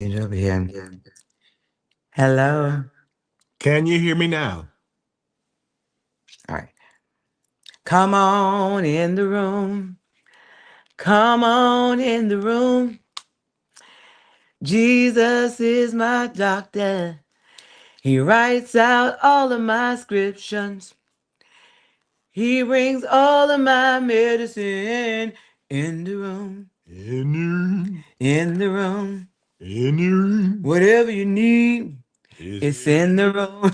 Get over here. Hello. Can you hear me now? All right. Come on in the room. Come on in the room. Jesus is my doctor. He writes out all of my scriptures. He brings all of my medicine in the room. In In the room. the in the room. Whatever you need, It's it's in the room.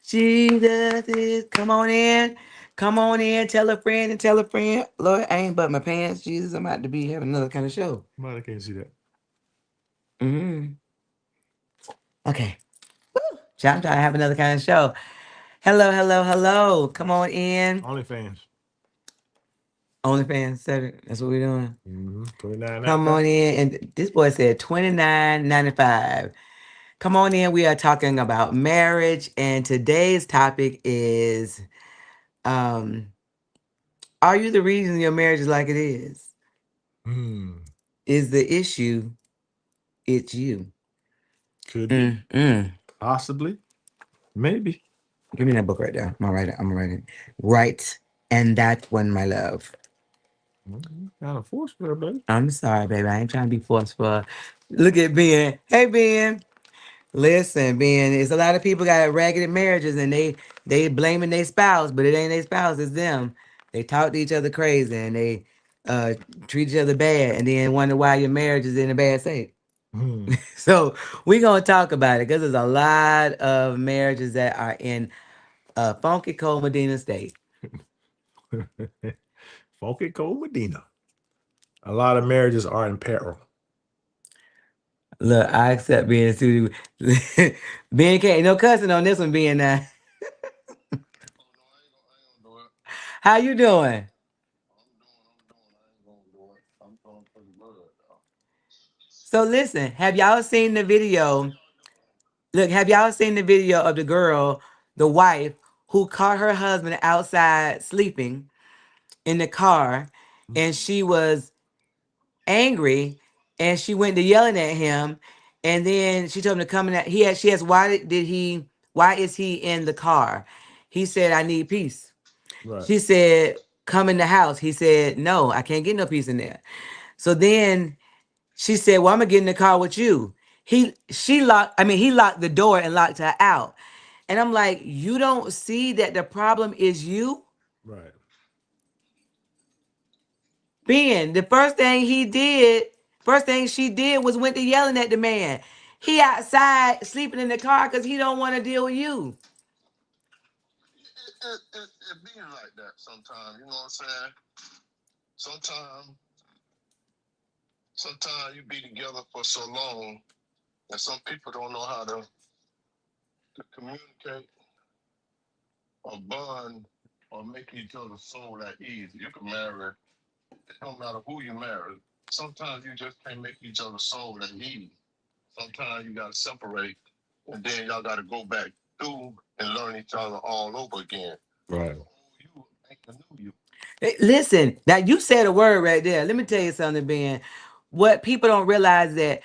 Jesus is. Come on in. Come on in. Tell a friend and tell a friend. Lord, I ain't but my pants. Jesus, I'm about to be having another kind of show. But I can't see that. Mm-hmm. Okay. I'm trying to have another kind of show. Hello, hello, hello. Come on in. OnlyFans. OnlyFans, said it. That's what we're doing. 29.95. Come on in. And this boy said 29.95. Come on in. We are talking about marriage, and today's topic is um, are you the reason your marriage is like it is? Hmm. Is the issue it's you? Could be. Mm-mm. Possibly. Maybe. Give me that book right there. I'm gonna write it. I'm gonna write it. Right. And that one, my love. Kind of forceful, there, baby. I'm sorry, baby. I ain't trying to be forceful. Look at Ben. Hey, Ben. Listen, Ben. It's a lot of people got ragged marriages and they blaming their spouse, but it ain't their spouse. It's them. They talk to each other crazy and they uh treat each other bad, and then wonder why your marriage is in a bad state. Hmm. So we're gonna talk about it because there's a lot of marriages that are in a funky cold Medina state. Funky Cole Medina. A lot of marriages are in peril. Look, I accept being sued. Ben can't no cussing on this one, being now. How you doing? So listen, have y'all seen the video? Look, have y'all seen the video of the girl, the wife, who caught her husband outside sleeping in the car, and she was angry, and she went to yelling at him, and then she told him to come in. She asked, why is he in the car? He said, I need peace. Right. She said, come in the house. He said, no, I can't get no peace in there. So then she said, well, I'm gonna get in the car with you. He locked the door and locked her out. And I'm like, you don't see that the problem is you? Right. Ben, first thing she did was went to yelling at the man. He outside sleeping in the car because he don't want to deal with you. It be like that sometimes. You know what I'm saying? Sometimes, sometimes you be together for so long, and some people don't know how to communicate or bond or make each other's soul that easy. You can marry. It don't matter who you marry. Sometimes you just can't make each other's soul that easy. Sometimes you gotta separate, and then y'all gotta go back through and learn each other all over again. Right. You ain't the new you. Hey, listen, now you said a word right there. Let me tell you something, Ben. What people don't realize that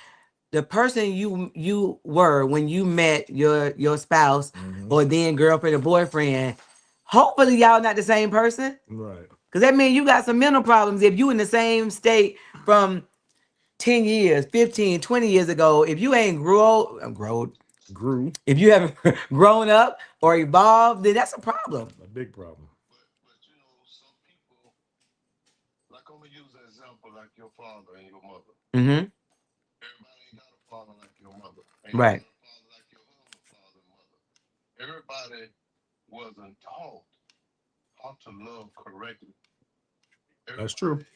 the person you were when you met your spouse or then girlfriend or boyfriend, hopefully y'all not the same person. Right. Cause that means you got some mental problems if you in the same state from 10 years, 15, 20 years ago. If you ain't grown, Grew. if you haven't grown up or evolved, then that's a problem. A big problem. But you know, some people, like I'm gonna use an example like your father and your mother. Mm-hmm. Everybody ain't got a father like your mother. Ain't nobody Right. got a father like your husband, father and mother. Everybody wasn't taught how to love correctly. That's true. Everybody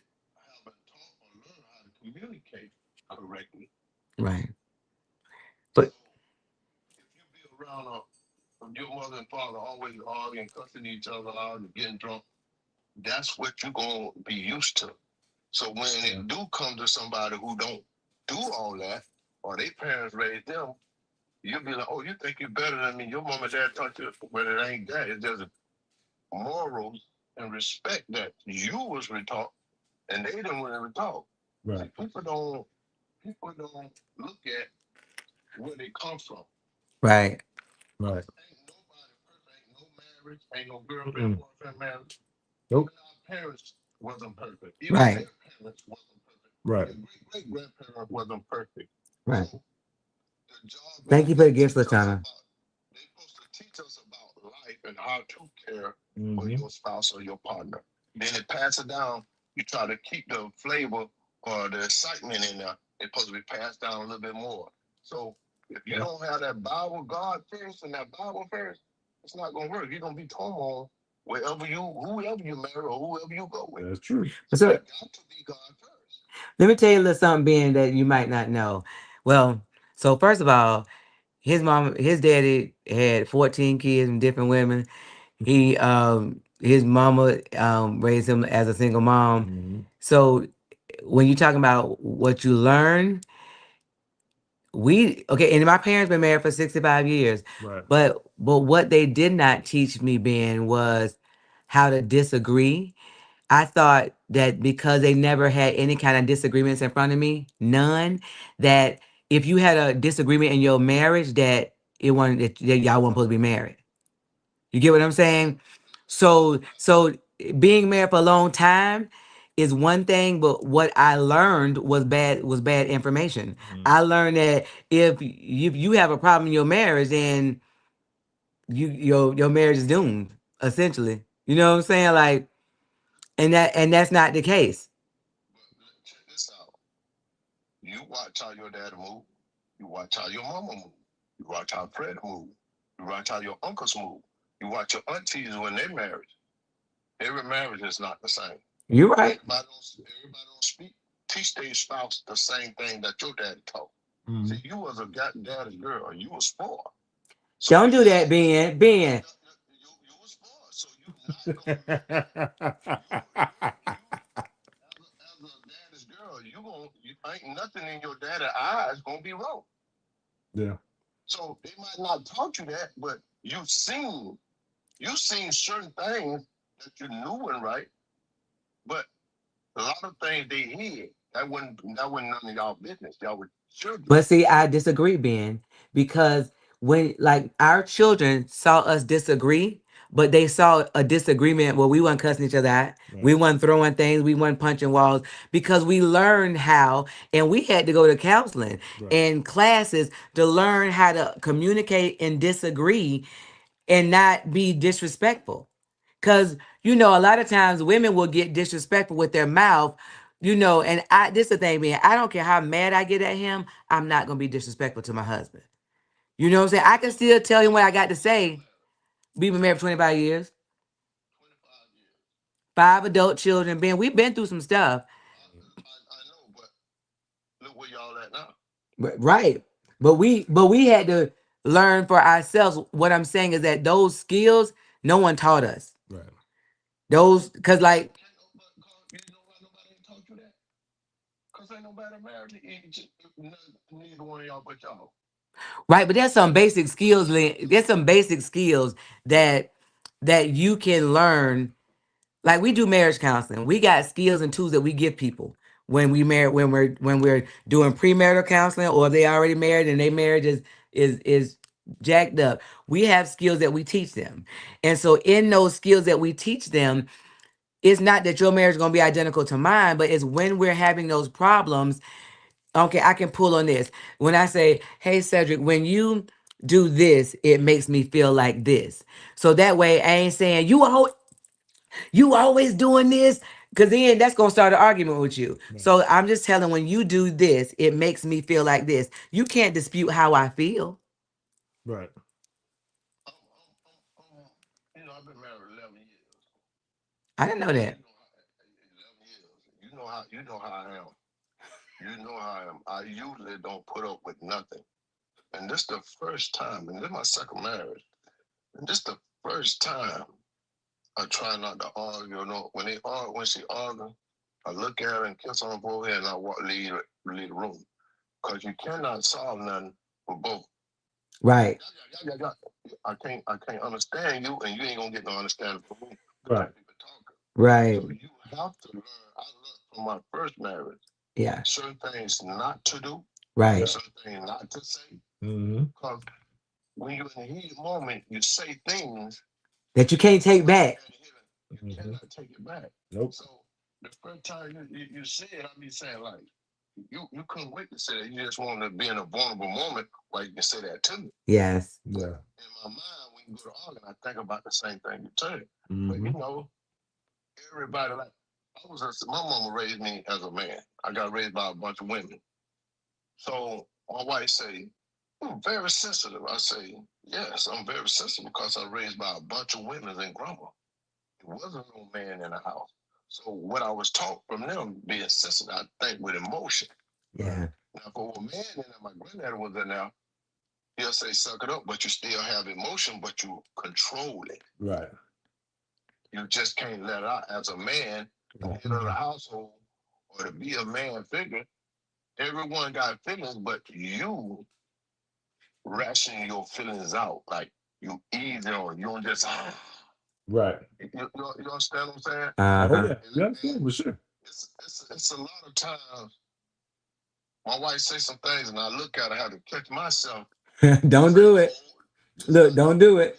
haven't taught or learned how to communicate correctly. Right. But So if you be around your mother and father always arguing, cussing each other out, and getting drunk, that's what you're gonna be used to. So when it do come to somebody who don't do all that, or their parents raised them, you'll be like, oh, you think you're better than me. Your mom and dad taught you, but it ain't that. It's just morals and respect that you was taught and they didn't really taught. See, Right. people don't. people don't look at where they come from. Right. Right. Ain't nobody perfect. Ain't no marriage. Ain't no girlfriend, Mm-mm. boyfriend marriage. Nope. Even our parents wasn't perfect. Even Right. their parents wasn't perfect. Right. Their great grandparents wasn't perfect. Right. So the job Thank is you for the to gift, teach us Lashana. about. They supposed to teach us about life and how to care for Mm-hmm. your spouse or your partner. Then they pass it down. You try to keep the flavor or the excitement in there. It's supposed to be passed down a little bit more. So if you Yeah. don't have that Bible God first and that Bible first, it's not gonna work. You're gonna be turmoil whoever you marry or whoever you go with. That's true. So So you got to be God first. let me tell you a little something, Ben, that you might not know. Well, so first of all, his daddy had 14 kids and different women. His mama raised him as a single mom. Mm-hmm. So when you're talking about what you learn, and my parents been married for 65 years, Right. but what they did not teach me, Ben, was how to disagree. I thought that because they never had any kind of disagreements in front of me, none, that if you had a disagreement in your marriage, that that y'all weren't supposed to be married. You get what I'm saying? So being married for a long time is one thing, but what I learned was bad information. Mm-hmm. I learned that if you have a problem in your marriage, then your marriage is doomed, essentially. You know what I'm saying? Like, and that's not the case. But check this out. You watch how your dad move. You watch how your mama move. You watch how Fred move. You watch how your uncles move. You watch your aunties when they married. Every marriage is not the same. You're right. Everybody don't speak. Teach their spouse the same thing that your daddy taught. Mm-hmm. See, you was a daddy girl. You was spoiled. So Don't do you that, not Ben. Ben. you was spoiled. So you not as a daddy's girl, you ain't nothing in your daddy eyes gonna be wrong. Yeah. So they might not taught you that, but you seen certain things that you knew weren't right, but a lot of things they hid. That wasn't none of y'all business. Y'all were children. But see, I disagree, Ben, because when like our children saw us disagree, but they saw a disagreement where we weren't cussing each other out. Right. We weren't throwing things, we weren't punching walls because we learned how, and we had to go to counseling Right. and classes to learn how to communicate and disagree and not be disrespectful. Because, a lot of times women will get disrespectful with their mouth, and this is the thing, man. I don't care how mad I get at him, I'm not going to be disrespectful to my husband. You know what I'm saying? I can still tell him what I got to say. We've been married for 25 years, 25 years. 5 adult children. We've been through some stuff. I know, but look where y'all at now. Right. But we had to learn for ourselves. What I'm saying is that those skills, no one taught us. Right. Because like, You know why nobody ain't taught you that? Because ain't nobody married neither one of y'all but y'all. right, but there's some basic skills. There's some basic skills that you can learn. Like we do marriage counseling. We got skills and tools that we give people when we marry, when we're doing premarital counseling, or they already married and their marriage is jacked up. We have skills that we teach them, and so in those skills that we teach them, it's not that your marriage is going to be identical to mine, but it's when we're having those problems. Okay, I can pull on this. When I say, hey, Cedric, when you do this, it makes me feel like this. So that way, I ain't saying, you always doing this, because then that's going to start an argument with you. Right. So I'm just telling, when you do this, it makes me feel like this. You can't dispute how I feel. Right. I've been married 11 years. I didn't know that. 11 years. You know how I am. You know how I am. I usually don't put up with nothing. And this the first time, and this is my second marriage. And this the first time I try not to argue. When she argue, I look at her and kiss on her forehead, and I leave the room. Because you cannot solve nothing for both. Right. I can't understand you, and you ain't gonna get no understanding from me. Right. People talking. Right. So you have to learn. I learned from my first marriage. Yeah. certain things not to do, Right. certain things not to say. Mm-hmm. Because when you're in a heated moment, you say things That you can't take back. you cannot take it back. Nope. So the first time you say it, I be saying like, you couldn't wait to say that. You just wanted to be in a vulnerable moment where you can say that to me. Yes. Yeah. In my mind, when you go to arguing, I think about the same thing you tell. But Mm-hmm. you know, everybody like my mama raised me as a man. I got raised by a bunch of women. So my wife say, "I'm very sensitive." I say, "Yes, I'm very sensitive because I raised by a bunch of women and grandma. It wasn't no man in the house. So what I was taught from them being sensitive, I think with emotion. Yeah. Now for a man in there, my granddaddy was in there, he'll say suck it up, but you still have emotion, but you control it. Right. You just can't let it out as a man, the head of the household, or to be a man figure. Everyone got feelings, but you ration your feelings out. Like you ease on, you don't just Right. you understand what I'm saying? Oh Uh-huh. yeah. Yeah, for sure. It's a lot of times my wife say some things and I look at her, I have to catch myself. Don't do it. Look, don't do it.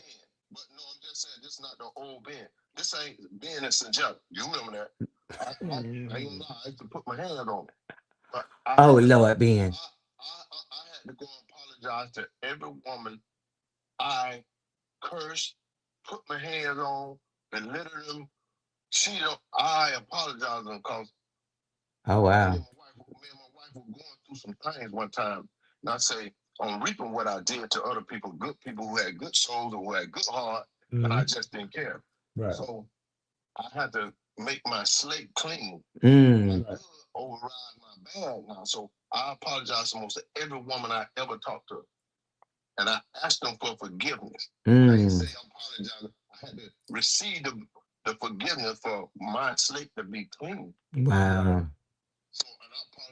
But no, I'm just saying this is not the old Ben. This ain't Ben and Sanjay. You remember that? I ain't gonna lie, I used to put my hand on it. But Oh Lord, Ben. I had to go and apologize to every woman I cursed, put my hands on, belittled them. I apologize them because Oh wow. me and my wife were going through some things one time. And I say, I'm reaping what I did to other people, good people who had good souls or who had good heart, and I just didn't care. Right. So I had to make my slate clean. Mm. My good override my bad now. So I apologize to almost every woman I ever talked to. And I asked them for forgiveness. I didn't say I'm apologizing. I had to receive the forgiveness for my slate to be clean. Wow. So,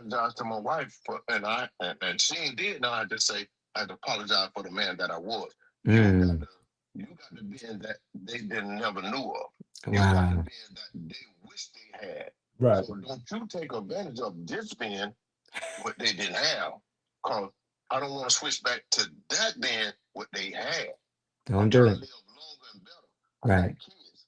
and I apologize to my wife for, and she did. Now I just say I had to apologize for the man that I was. You got to be in that they didn't never knew of. You got to be in that they wish they had. Right. So don't you take advantage of this being what they didn't have, because I don't want to switch back to that being what they had. Don't do it. Live longer and better. I Right. got kids.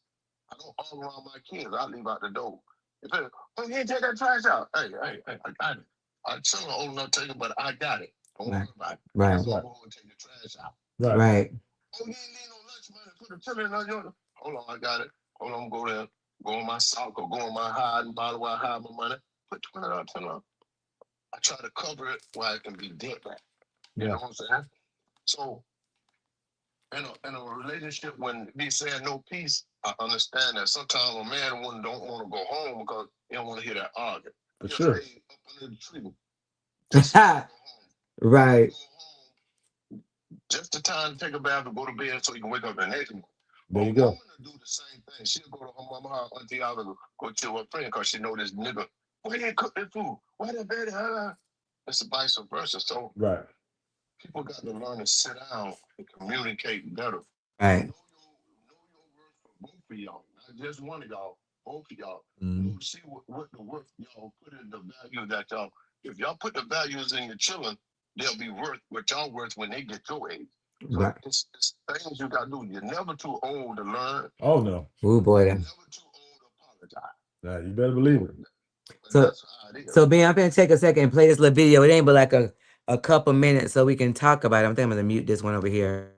I don't argue around my kids. I leave out the door. If it, oh, you didn't take that trash out. Hey, I got it. I'm still old enough to take it, but I got it. Don't worry about it. Right. So I'm going to take the trash out. Right. Right. Oh, you ain't need no lunch money. Put the children on your. Hold on, I got it. Hold on, go there. Go on my sock or go on my hiding bottle where I hide my money. Put $20, $10. I try to cover it where it can be dead back. You know what I'm saying? So in a relationship, when we saying no peace, I understand that sometimes a man and woman don't want to go home because they don't want to hear that argument. For sure. Stay up under the tree. Just go home. Right. Go home. Just the time to take a bath and go to bed so you can wake up the next morning. There you a go. woman will do the same thing. She'll go to her mama, her auntie, out and go chill with her friend because she know this nigga. Why you ain't cook that food? Why that baby? It's vice versa. So Right. people got to learn to sit down and communicate better. Right. Know your worth for both of y'all, not just one of y'all, both of y'all. Mm-hmm. See what the worth y'all put in the value that y'all. If y'all put the values in your children, they'll be worth what y'all worth when they get your age. So Right. it's things you got to do. You're never too old to learn. Oh no. Oh boy. You're never too old to apologize. Nah, you better believe it. But So- that's how it is. So Ben, I'm gonna take a second and play this little video. It ain't but like a couple minutes so we can talk about it. I'm thinking I'm gonna mute this one over here.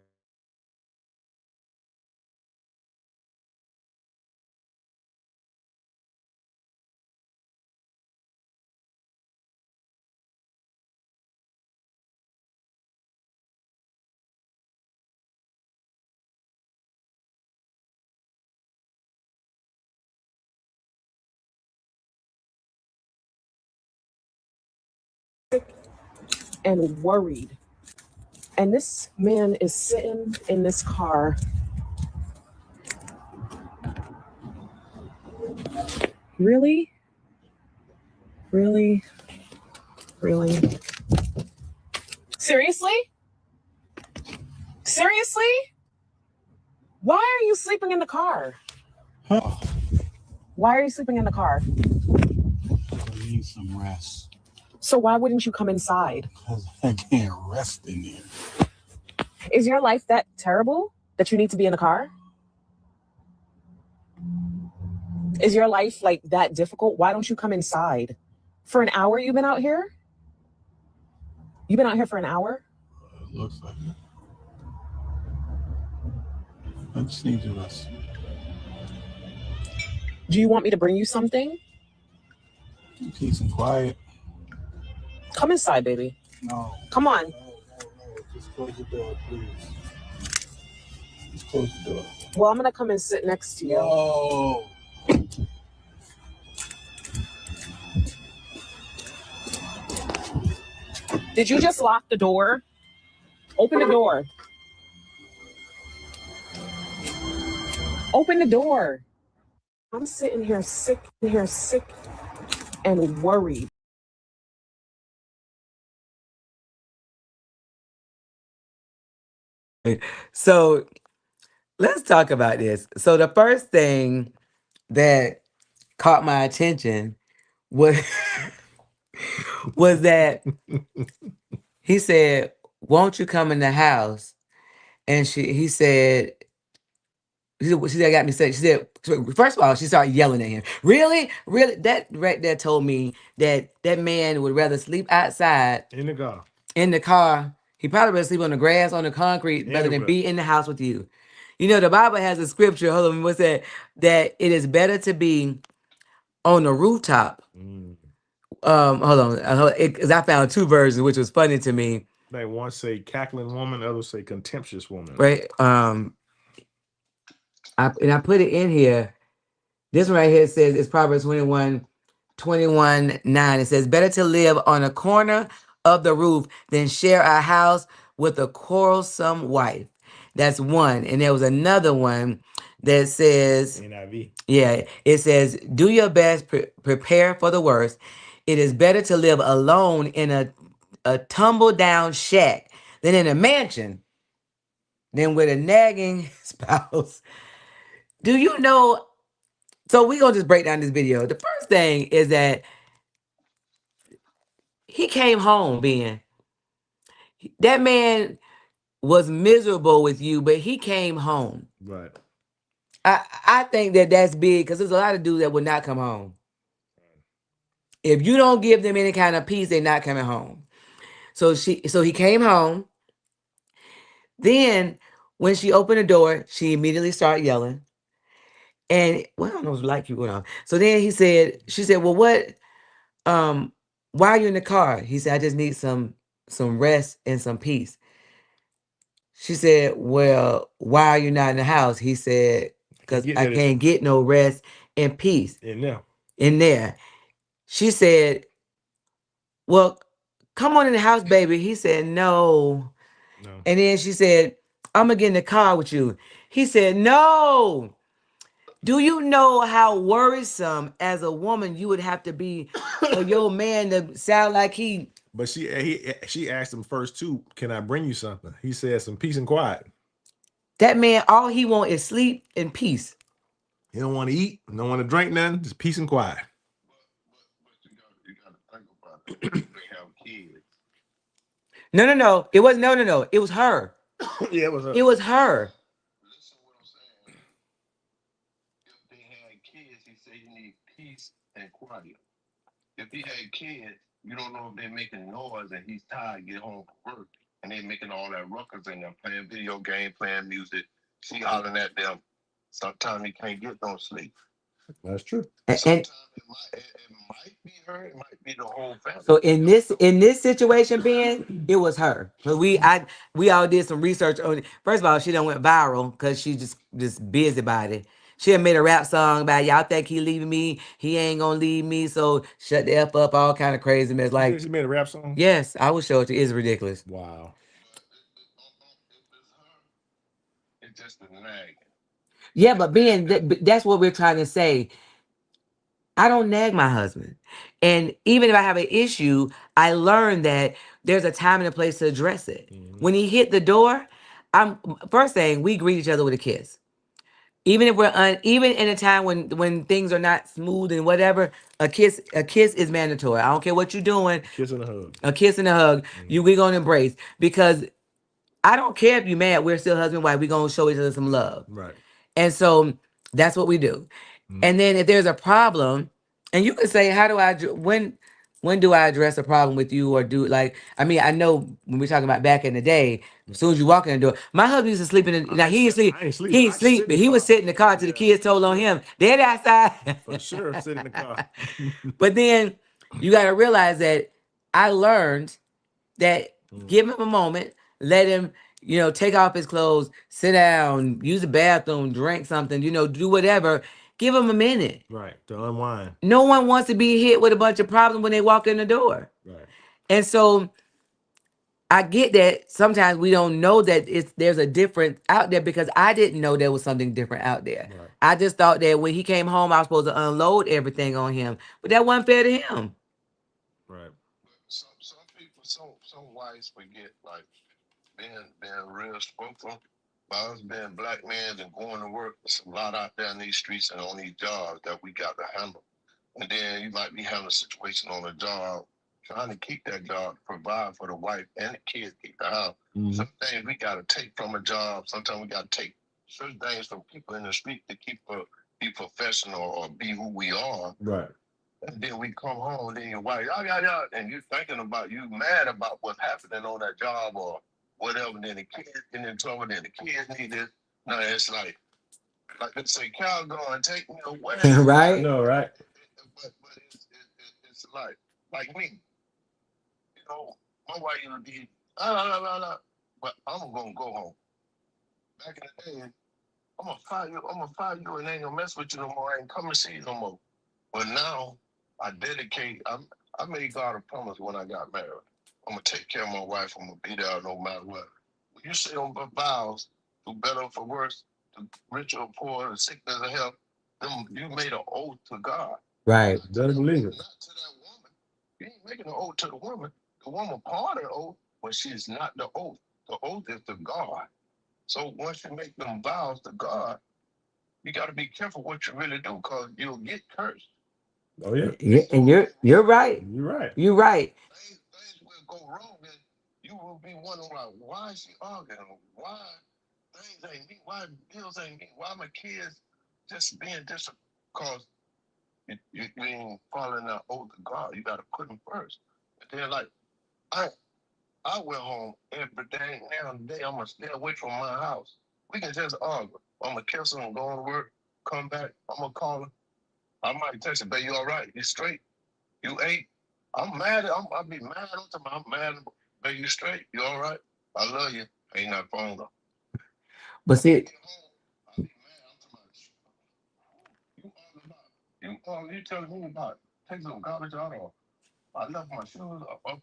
And worried. And this man is sitting in this car. Really? Really? Really? Seriously? Seriously? Why are you sleeping in the car? Huh? Why are you sleeping in the car? You need some rest. So why wouldn't you come inside? Because I can't rest in there. Is your life that terrible that you need to be in the car? Is your life like that difficult? Why don't you come inside? For an hour you've been out here? You've been out here for an hour? It looks like it. I just need to rest. Do you want me to bring you something? Peace and quiet. Come inside, baby. No. Come on. No. Just close the door, please. Just close the door. Well, I'm going to come and sit next to you. No. Did you just lock the door? Open the door. Open the door. I'm sitting here sick and worried. So let's talk about this. So the first thing that caught my attention was was that he said, "Won't you come in the house?" And he said, she got me said. She said, first of all, she started yelling at him. Really? That right there told me that man would rather sleep outside In the car. in the car. He probably would sleep on the grass, on the concrete, rather than be in the house with you. You know, the Bible has a scripture. Hold on, what's that? That it is better to be on the rooftop. Hold on, because I found two versions, which was funny to me. Like one say cackling woman, others say contemptuous woman. Right. I put it in here. This one right here says it's Proverbs 21:9. It says, better to live on a corner of the roof than share a house with a quarrelsome wife. That's one. And there was another one that says, NIV. Yeah, it says, do your best, prepare for the worst. It is better to live alone in a tumble down shack than in a mansion than with a nagging spouse. Do you know? So we're going to just break down this video. The first thing is that he came home, Ben. That man was miserable with you, but he came home. Right. I think that's big because there's a lot of dudes that would not come home. If you don't give them any kind of peace, they're not coming home. So he came home. Then when she opened the door, she immediately started yelling. And well, I don't know, like you went on. So then she said, well, what? Why are you in the car? He said, I just need some rest and some peace. She said, well, why are you not in the house? He said, because I can't get no rest and peace in there. She said, well, come on in the house, baby. He said, no. And then she said, I'm going to get in the car with you. He said, no. Do you know how worrisome as a woman you would have to be for your man to sound like he... But she asked him first too, can I bring you something? He said some peace and quiet. That man, all he want is sleep and peace. He don't want to eat, don't want to drink nothing, just peace and quiet. But you got to think about it. They have kids. No. It was no. It was her. Yeah, it was her. It was her. Listen to what I'm saying. If they had kids, he said you need peace and quiet. If he had kids, you don't know if they're making noise and he's tired, get home from work, and they're making all that ruckus and they're playing video game, playing music, she hollering at them. Sometimes he can't get no sleep. That's true. Sometimes it might be her, it might be the whole family. So in this situation, Ben, it was her. So we all did some research on it. First of all, she done went viral because she just busybody. She had made a rap song about y'all think he leaving me, he ain't gonna leave me, so shut the F up, all kind of crazy mess. Like She made a rap song? Yes, I will show it to you. It's ridiculous. Wow. It's just a nag. Yeah, but Ben, that's what we're trying to say. I don't nag my husband. And even if I have an issue, I learned that there's a time and a place to address it. When he hit the door, first thing, we greet each other with a kiss. Even if even in a time when things are not smooth and whatever, a kiss is mandatory. I don't care what you're doing. Kiss and a hug. A kiss and a hug, we're gonna embrace, because I don't care if you're mad. We're still husband and wife. We're gonna show each other some love, Right. and so that's what we do. And then if there's a problem, and you can say, how do I when do I address a problem with you, or do, like, I mean, I know when we're talking about back in the day, as soon as you walk in the door, my husband used to sleep in the, now he didn't sleep, I ain't sleep. he I didn't sleep, sit in but the he would car. sit in the car till the kids told on him, Daddy outside. For sure, sit in the car. But then you got to realize that I learned that give him a moment, let him, take off his clothes, sit down, use the bathroom, drink something, do whatever. Give him a minute. Right. To unwind. No one wants to be hit with a bunch of problems when they walk in the door. Right. And so I get that sometimes we don't know that there's a difference out there, because I didn't know there was something different out there. Right. I just thought that when he came home, I was supposed to unload everything on him, but that wasn't fair to him. Right. Some people, some wives forget, like, being real spoken. By us being black men and going to work, there's a lot out there in these streets and on these jobs that we got to handle. And then you might be having a situation on a job, trying to keep that job, provide for the wife and the kids, keep the house. Some things we got to take from a job. Sometimes we got to take certain things from people in the street to be professional or be who we are. Right. And then we come home, and then your wife, and you thinking about, you mad about what's happening on that job or whatever. And then the kids get in trouble, then the kids need this. No, it's like they say, Cal, go and take me away. Right? No, right. But it's like me. My wife used to be, but I'm gonna go home. Back in the day, I'm gonna fire you and ain't gonna mess with you no more. I ain't come to see you no more. But now I made God a promise when I got married. I'm gonna take care of my wife. I'm gonna be there no matter what. When you say on vows, for better or for worse, to rich or poor, to sickness or health, you made an oath to God. Right. Better believe it. Not to that woman. You ain't making an oath to the woman. The woman part of the oath, but she's not the oath. The oath is to God. So once you make them vows to God, you got to be careful what you really do, because you'll get cursed. Oh yeah. And you're right. You're right. You're right. Things will go wrong, and you will be wondering, like, why is she arguing? Why things ain't me? Why bills ain't me? Why my kids just being because you ain't following the oath of God. You got to put them first. And then, like, I went home every day. Now and day, I'm gonna stay away from my house. We can just argue. I'm gonna kiss her and go to work. Come back. I'm gonna call her. I might text her, babe, you all right? You straight? You ate? I'm mad. I'll be mad on time. I'm mad. Babe, you straight? You all right? I love you. Ain't that phone though. But see, Get home, I'll be mad. I'm talking about you telling me about take some garbage out, or I left my shoes up under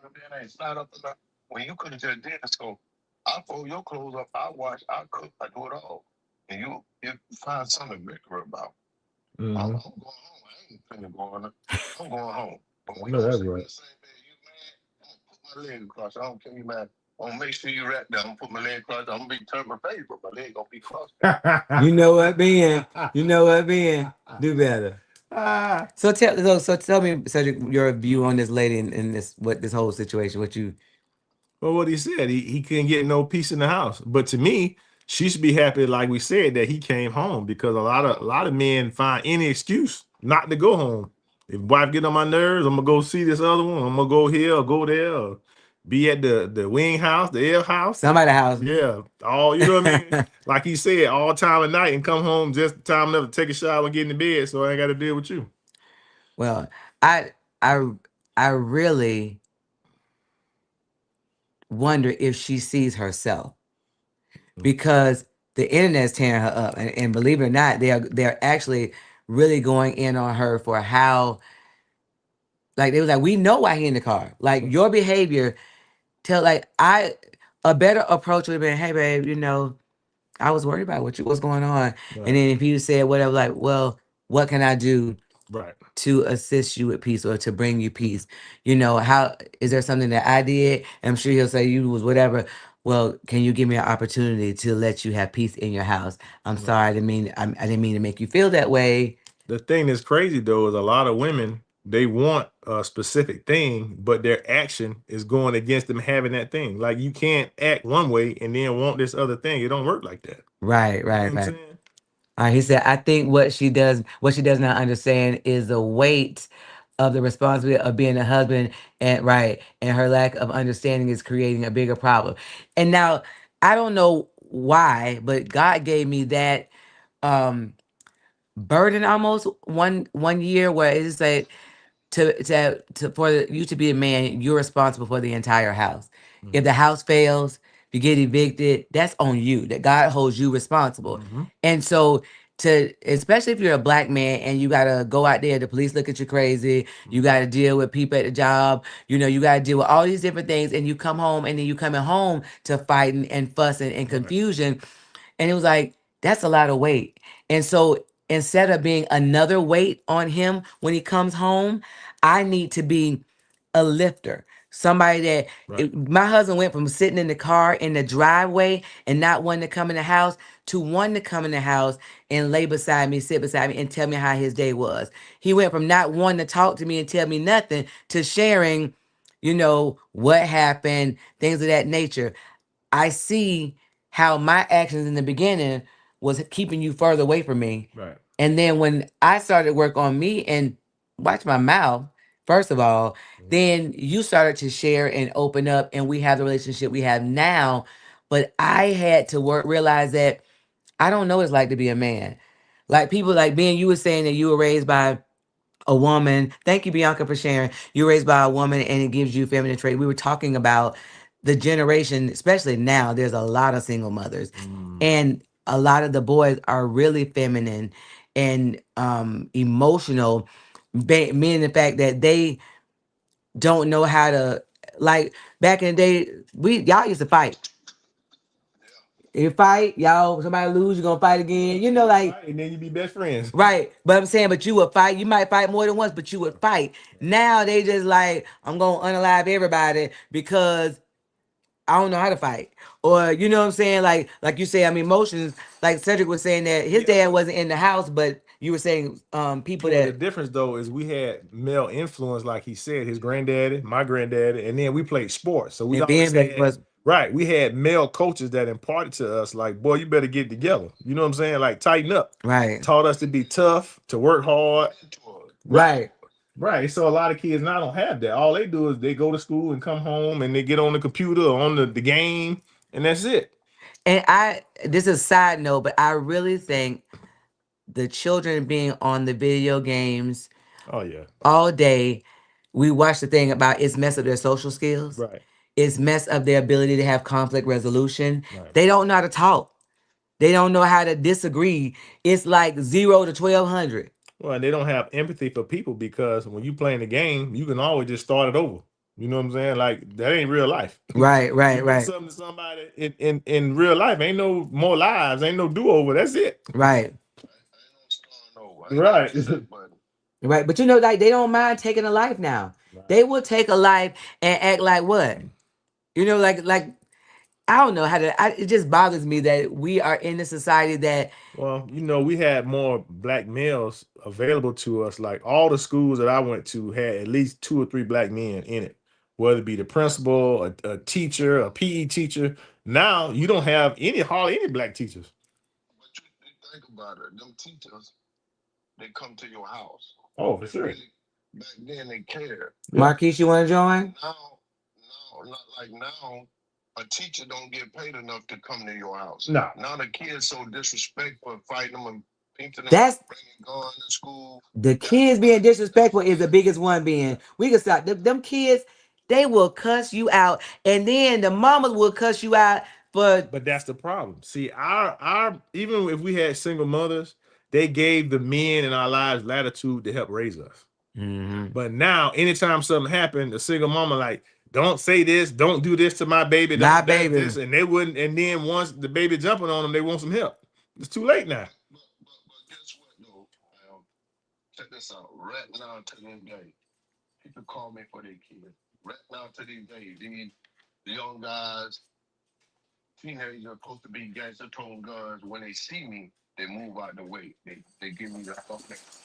the bed and slide up in the, when you could have just did this. So I fold your clothes up, I wash, I cook, I do it all. And you find something to bicker about. I'm going home. I ain't finna go on it. I'm going home. But when No, you that's sleep in right. the same bed, you mad, I'm gonna put my leg across. I don't care you mad. I'm gonna make sure you right there. I'm gonna put my leg across. I'm gonna be turning my face, but my leg gonna be crossed. you know what, Ben? You know what, Ben? Do better. So tell me, Cedric, your view on this lady and this whole situation. What you? Well, what he said, he couldn't get no peace in the house. But to me, she should be happy, like we said, that he came home, because a lot of men find any excuse not to go home. If wife get on my nerves, I'm gonna go see this other one. I'm gonna go here or go there, or be at the wing house, the L house. Somebody's house. Yeah, all, you know what I mean? Like he said, all time of night, and come home just time enough to take a shower and get in the bed, so I ain't got to deal with you. Well, I really wonder if she sees herself, because the internet's tearing her up, and believe it or not, they're actually really going in on her for how, like, they was like, we know why he in the car. Like, your behavior a better approach would have been, hey babe, I was worried about what's going on. Right. And then if you said whatever, like, well, what can I do Right. to assist you with peace, or to bring you peace? How is there something that I did? I'm sure he'll say you was whatever. well, can you give me an opportunity to let you have peace in your house? I'm sorry, I didn't mean to make you feel that way. The thing that's crazy though is a lot of women, they want a specific thing, but their action is going against them having that thing. Like you can't act one way and then want this other thing. It don't work like that. Right, You know right, what I'm right. saying? He said, I think what she does not understand is the weight of the responsibility of being a husband, and right, and her lack of understanding is creating a bigger problem. And now I don't know why, but God gave me that um burden almost one year where it's like to for you to be a man, you're responsible for the entire house. If the house fails, you get evicted, that's on you. That God holds you responsible. Mhm. And so especially if you're a black man and you gotta go out there, the police look at you crazy, you gotta deal with people at the job, you gotta deal with all these different things, and you come home and then you coming home to fighting and fussing and Right. confusion. And it was like, that's a lot of weight. And so instead of being another weight on him when he comes home, I need to be a lifter. Somebody that Right. my husband went from sitting in the car in the driveway and not wanting to come in the house to wanting to come in the house and lay beside me, sit beside me, and tell me how his day was. He went from not wanting to talk to me and tell me nothing to sharing, what happened, things of that nature. I see how my actions in the beginning was keeping you further away from me. Right. And then when I started work on me and watch my mouth, first of all, then you started to share and open up, and we have the relationship we have now. But I had to realize that I don't know what it's like to be a man. Like people like Ben, you were saying that you were raised by a woman. Thank you, Bianca, for sharing. You're raised by a woman and it gives you feminine trait. We were talking about the generation, especially now, there's a lot of single mothers. And a lot of the boys are really feminine and emotional, meaning the fact that they don't know how to, like back in the day, y'all used to fight. You fight, y'all, somebody lose, you're gonna fight again. Like Right, and then you be best friends. right. But I'm saying, but you would fight. You might fight more than once, but you would fight. Now they just like, I'm gonna unalive everybody because I don't know how to fight. Or you know what I'm saying? Like you say, emotions, like Cedric was saying that his dad wasn't in the house, but you were saying people Well, the that difference though is we had male influence, like he said, his granddaddy, my granddaddy, and then we played sports. So we and being always that had was right. We had male coaches that imparted to us, like, boy, you better get together. You know what I'm saying? Like tighten up. right. Taught us to be tough, to work hard. Mentor. Right. Right. So a lot of kids now don't have that. All they do is they go to school and come home and they get on the computer or on the game, and that's it. And this is a side note, but I really think the children being on the video games Oh yeah. all day, we watch the thing about it's mess up their social skills. Right. It's mess up their ability to have conflict resolution. Right. They don't know how to talk. They don't know how to disagree. It's like 0 to 1200. Well, and they don't have empathy for people because when you playing the game, you can always just start it over. You know what I'm saying? Like that ain't real life. Right, You right, do right, something to somebody in real life, ain't no more lives, ain't no do over. That's it. right, Ain't no starting over. Right. right. But like they don't mind taking a life now. Right. They will take a life and act like what? Like I don't know how to. It just bothers me that we are in a society that Well, we had more black males available to us. Like all the schools that I went to had at least 2 or 3 black men in it, whether it be the principal, a teacher, a PE teacher. Now you don't have hardly any black teachers. But you think about it, them teachers, they come to your house. Oh, for They sure. really, back then they cared. Yeah. Marquise, you want to join? Now, not like now, a teacher don't get paid enough to come to your house. No. Now the kids so disrespectful, fighting them and pinching them, That's bringing guns to school. the kids being disrespectful is the biggest one being. We can stop them kids. They will cuss you out, and then the mamas will cuss you out. But that's the problem. See, our even if we had single mothers, they gave the men in our lives latitude to help raise us. But now, anytime something happened, the single mama like, don't say this, don't do this to my baby, My don't baby. this, and they wouldn't. And then once the baby jumping on them, they want some help. It's too late now. But guess what though? Check this out. Right now to this day, people call me for their kids. Right now to this day, these young guys, teenagers are supposed to be gangster tone guns. When they see me, they move out the way. They give me the fuck next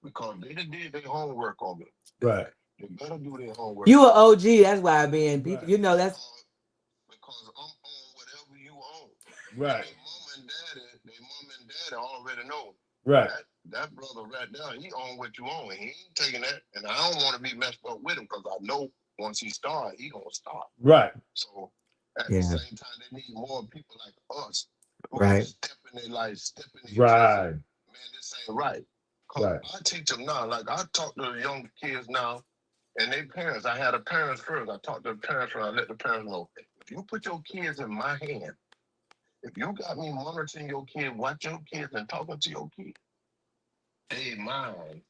because they done did their homework on me. Right. They better do their homework. You an OG, that's why, man. People, Right. you know that's Because I'm on whatever you own. Right. Their mom and daddy already know. Right. That brother right there, he own what you own. He ain't taking that. And I don't want to be messed up with him because I know once he start, he gonna start. Right. So at Yeah. the same time, they need more people like us who Right. step in their life, step in their Right. man, this ain't right. 'Cause Right. I teach them now. Like I talk to the young kids now and their parents. I had the parents first. I talk to the parents first. I let the parents know. If you put your kids in my hand, if you got me monitoring your kid, watch your kids and talking to your kids, they mine.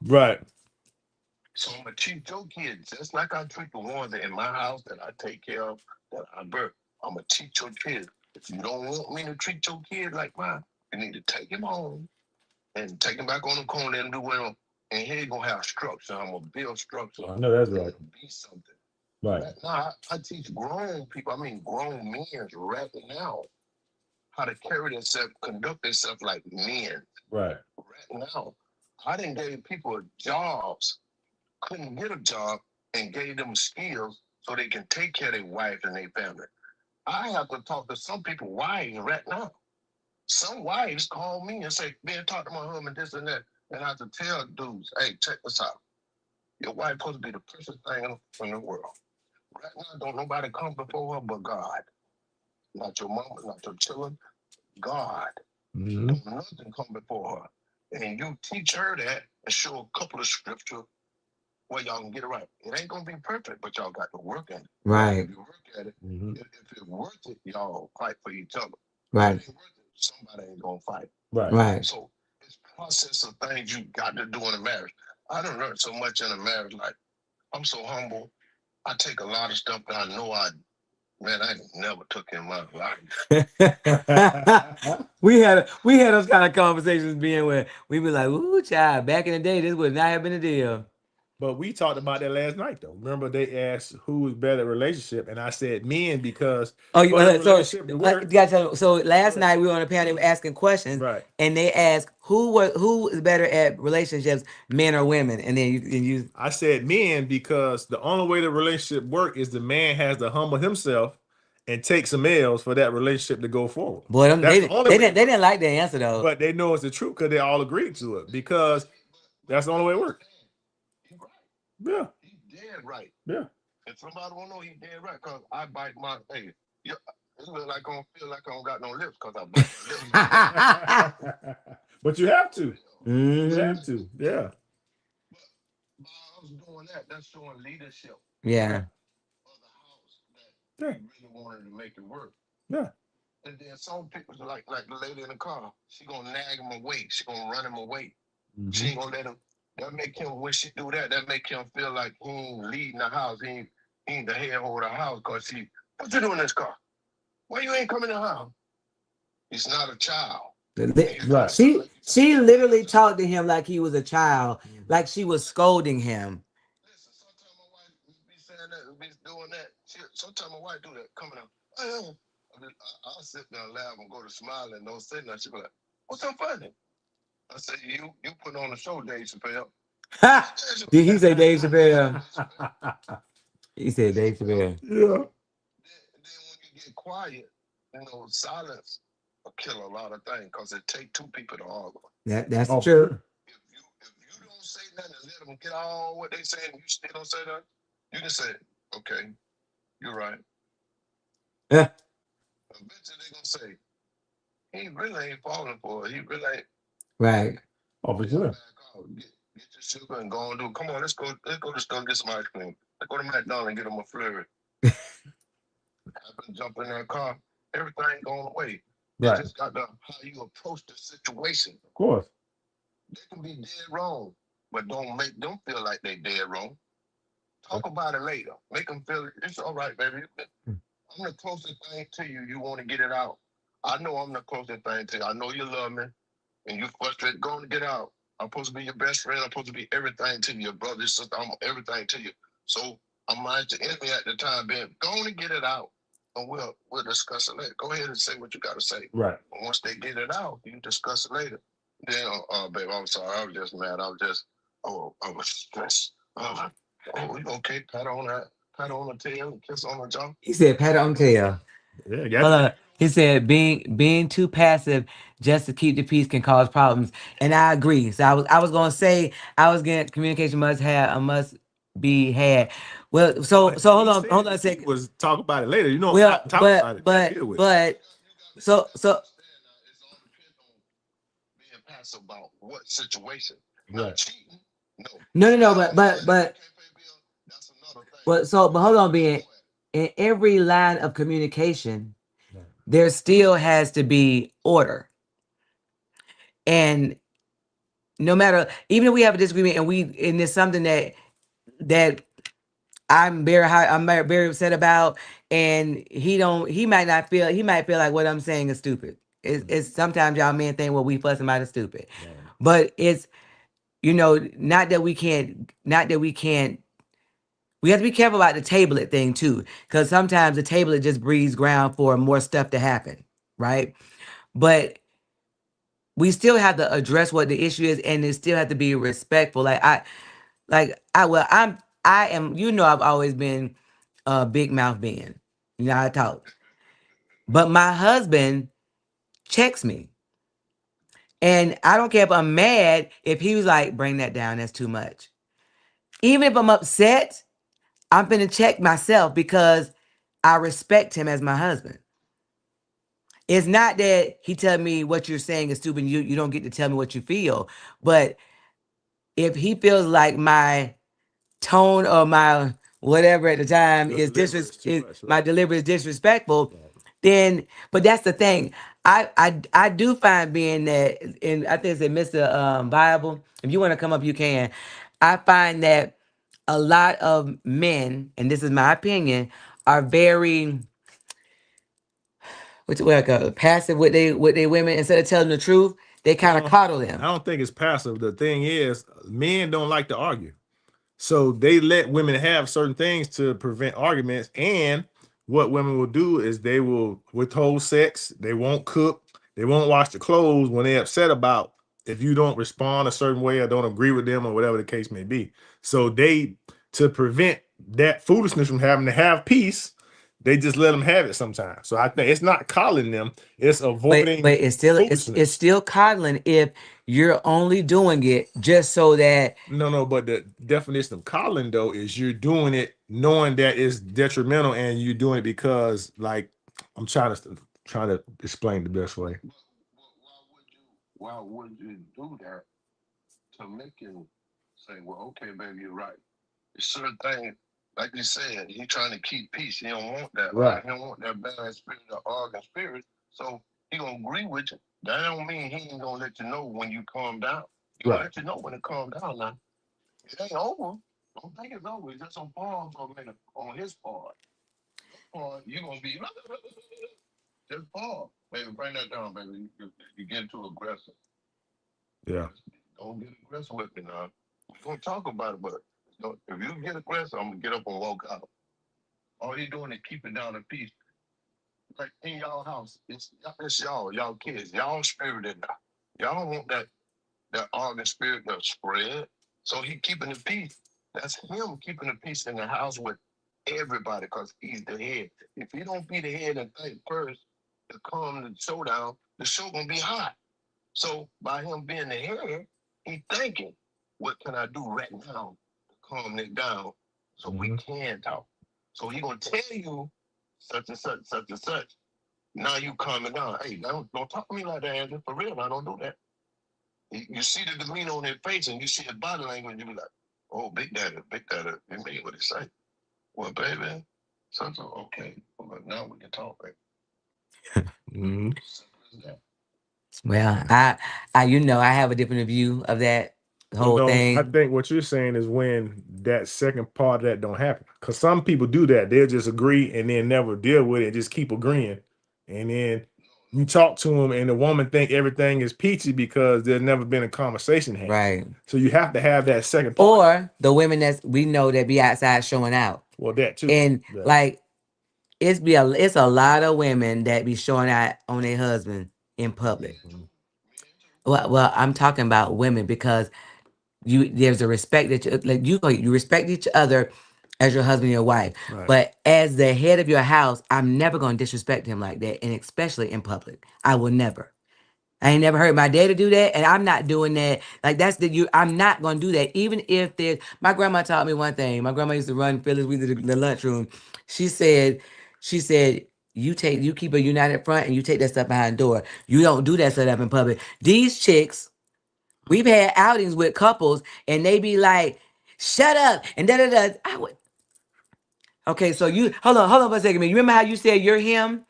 Right. So I'm gonna treat your kids just like I treat the ones that in my house that I take care of, that I birth. I'm gonna teach your kids. If you don't want me to treat your kid like mine, you need to take him home and take him back on the corner and do well. And he ain't gonna have structure. I'm gonna build structure. I know that's right. And be something. Right. Right now, I teach grown people. I mean, grown men right now how to carry themselves, conduct themselves like men. Right. Right now, I didn't give people jobs, couldn't get a job, and gave them skills so they can take care of their wife and their family. I have to talk to some people wives right now. Some wives call me and say, "Man, talk to my husband, this and that," and I have to tell dudes, "Hey, check this out. Your wife supposed to be the precious thing in the world. Right now, don't nobody come before her but God. Not your mama, not your children. God. Mhm. Don't nothing come before her. And you teach her that and show a couple of scripture where y'all can get it right. It ain't gonna be perfect, but y'all got to work at it. Right. If you work at it, Mhm. if it's worth it, y'all fight for each other. Right. If it ain't worth it, somebody ain't gonna fight. Right. Right. So it's process of things you got to do in a marriage. I done learned so much in a marriage. Like I'm so humble. I take a lot of stuff that I know I never took in my life. we had those kind of conversations being where we be like, "Ooh, child, back in the day, this would not have been a deal." But we talked about that last night, though. Remember, they asked who was better at relationship, and I said men because Oh, you for the so relationship to work. you gotta tell them. So last night we were on a panel, they were asking questions, Right. and they asked who is better at relationships, men or women, and then you I said men because the only way the relationship work is the man has to humble himself and take some L's for that relationship to go forward. boy, them, That's they the only they way. didn't they didn't like the answer though. But they know it's the truth because they all agreed to it because that's the only way it works. He's right. Yeah. He's dead right. Yeah. If somebody won't know, he's dead right. Cause I bite my hey. Yeah, it look like I don't feel like I don't got no lips because I bite my lips. But you have to. You Mhm. have to. Yeah. But while I was doing that, that's showing leadership Yeah. of the house that Yeah. he really wanted to make it work. Yeah. And then some people like the lady in the car, she gonna nag him away. She gonna run him away. Mhm. She ain't gonna let him. That make him when she do that. That make him feel like he ain't leading the house. He ain't the head of the house. Cause he, what you doing in this car? Why you ain't coming in the house? He's not a child. Right. She literally talked to him like he was a child, like she was scolding him. Listen, sometimes my wife be saying that, be doing that. Sometimes my wife do that, coming out. I'll sit there and laugh and go to smile and don't say nothing. She be like, "What's so funny?" I say, "You put on the show, Dave Chappelle." Did he say Dave Chappelle? He said Dave Chappelle. Yeah. Then when you get quiet, silence will kill a lot of things because it take two people to argue. That's Oh, true. sure. If you don't say nothing and let them get all what they saying, you still don't say that, you can say, "Okay, you're right." Yeah. Eventually they're gonna say, "He really ain't falling for it. He really ain't." Right. Oh, for sure. Get your sugar and go and do it. Come on, let's go to the store and get some ice cream. Let's go to McDonald's and get them a flurry. Happen to jump in that car, everything going away. Right. It's just got how you approach the situation. Of course. They can be dead wrong, but don't make them feel like they dead wrong. Talk about it later. Make them feel it's all right, baby. I'm the closest thing to you. You want to get it out. I know I'm the closest thing to you. I know you love me, and you're frustrated. Go and get out. I'm supposed to be your best friend. I'm supposed to be everything to you, your brother, sister. I'm everything to you. So I'm not your enemy at the time, being go on and get it out. and we'll discuss it later. Go ahead and say what you got to say. Right. And once they get it out, you can discuss it later. Then, babe, I'm sorry. I was just mad. I was stressed. Oh, okay. Pat on the tail, kiss on the jaw. He said, "Pat on tail." Yeah, Hold on. He said, "Being too passive just to keep the peace can cause problems," and I agree. So I was gonna say I was getting communication must be had. Well, so hold on a second. Was talk about it later. You know, Well, talk about it. but You gotta so understand now, it's all depends on being passive about what situation. Not Right. cheating. No. no, but That's another thing. but hold on, being in every line of communication, Right. there still has to be order. And no matter, even if we have a disagreement and there's something that I'm very upset about, and he might feel like what I'm saying is stupid. It's sometimes y'all men think, well, we fussing about is stupid. Right. But it's, not that we can't, we have to be careful about the tablet thing too, because sometimes the tablet just breeds ground for more stuff to happen, right? But we still have to address what the issue is, and it still have to be respectful. I am, I've always been a big mouth being, I talk, but my husband checks me, and I don't care if I'm mad. If he was like, "Bring that down, that's too much," even if I'm upset, I'm finna check myself because I respect him as my husband. It's not that he tell me what you're saying is stupid. You don't get to tell me what you feel. But if he feels like my tone or my whatever at the time Your is delivery is too much, my right. delivery is disrespectful, Right. then, but that's the thing. I do find being that, and I think it's Mr. Bible. If you want to come up, you can. I find that a lot of men, and this is my opinion, are very passive with they women. Instead of telling the truth, they kind of No, coddle I them. don't think it's passive. The thing is, men don't like to argue. So they let women have certain things to prevent arguments. And what women will do is they will withhold sex. They won't cook. They won't wash the clothes when they're upset about if you don't respond a certain way or don't agree with them or whatever the case may be. So to prevent that foolishness from having to have peace, they just let them have it sometimes. So I think it's not calling them, it's avoiding But it's foolishness. still coddling if you're only doing it just so that No, but the definition of coddling though is you're doing it knowing that it's detrimental and you're doing it because like I'm trying to explain the best way. But why would you do that to make him say, well, okay, baby, you're right. It's certain thing, like you said, he trying to keep peace. He don't want that. Right. He don't want that bad spirit or arguing spirit. So he gonna agree with you. That don't mean he ain't gonna let you know when you calm down. He gonna Right. let you know when it calm down now. It ain't over. Don't think it's over. It's just on pause for a minute on his part. Or you gonna be just pause. Baby, bring that down, baby. You get too aggressive. Yeah. Don't get aggressive with me now. We're gonna talk about it, but if you get aggressive, I'm gonna get up and walk out. All you doing is keeping down the peace. Like in y'all house, it's y'all kids, y'all spirited now. Y'all don't want that arguing spirit to spread. So he keeping the peace. That's him keeping the peace in the house with everybody because he's the head. If he don't be the head and think first to calm the show down, the show gonna be hot. So by him being the head, he thinking, what can I do right now to calm it down so we can talk? So he gonna tell you such and such, such and such. Now you calming down. Hey, don't talk to me like that, Andrew. For real, I don't do that. You see the demeanor on their face and you see the body language, you be like, oh, Big Daddy, you mean what he say? Well, baby, something okay. Well, now we can talk, baby. Mhm. Simple as that. well, I have a different view of that whole No, I thing. think what you're saying is when that second part of that don't happen. Because some people do that. They'll just agree and then never deal with it and just keep agreeing. And then you talk to them and the woman think everything is peachy because there's never been a conversation had. Right. So you have to have that second part. Or the women that we know that be outside showing out. Well, that too. And Yeah. like it's a lot of women that be showing out on their husband in public. Well, I'm talking about women because there's a respect that you respect each other as your husband and your wife. Right. But as the head of your house, I'm never gonna disrespect him like that, and especially in public. I will never. I ain't never heard my daddy do that, and I'm not doing that. Like I'm not gonna do that. Even if there's my grandma taught me one thing. My grandma used to run Phyllis with the lunchroom. She said, you keep a united front and you take that stuff behind the door. You don't do that stuff up in public. These chicks, we've had outings with couples, and they be like, "Shut up," and da da da. Okay, so you hold on for a second. You remember how you said you're him?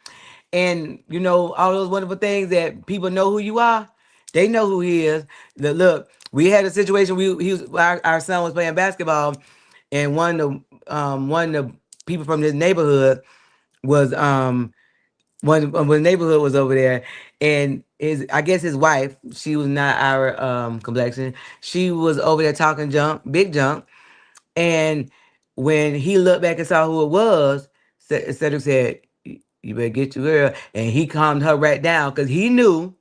And you know all those wonderful things that people know who you are. They know who he is. Look, we had a situation. Our son was playing basketball, and one of the people from this neighborhood was one of the neighborhood was over there, and I guess his wife, she was not our complexion. She was over there talking big junk, and when he looked back and saw who it was, Cedric said, "You better get your girl," and he calmed her right down because he knew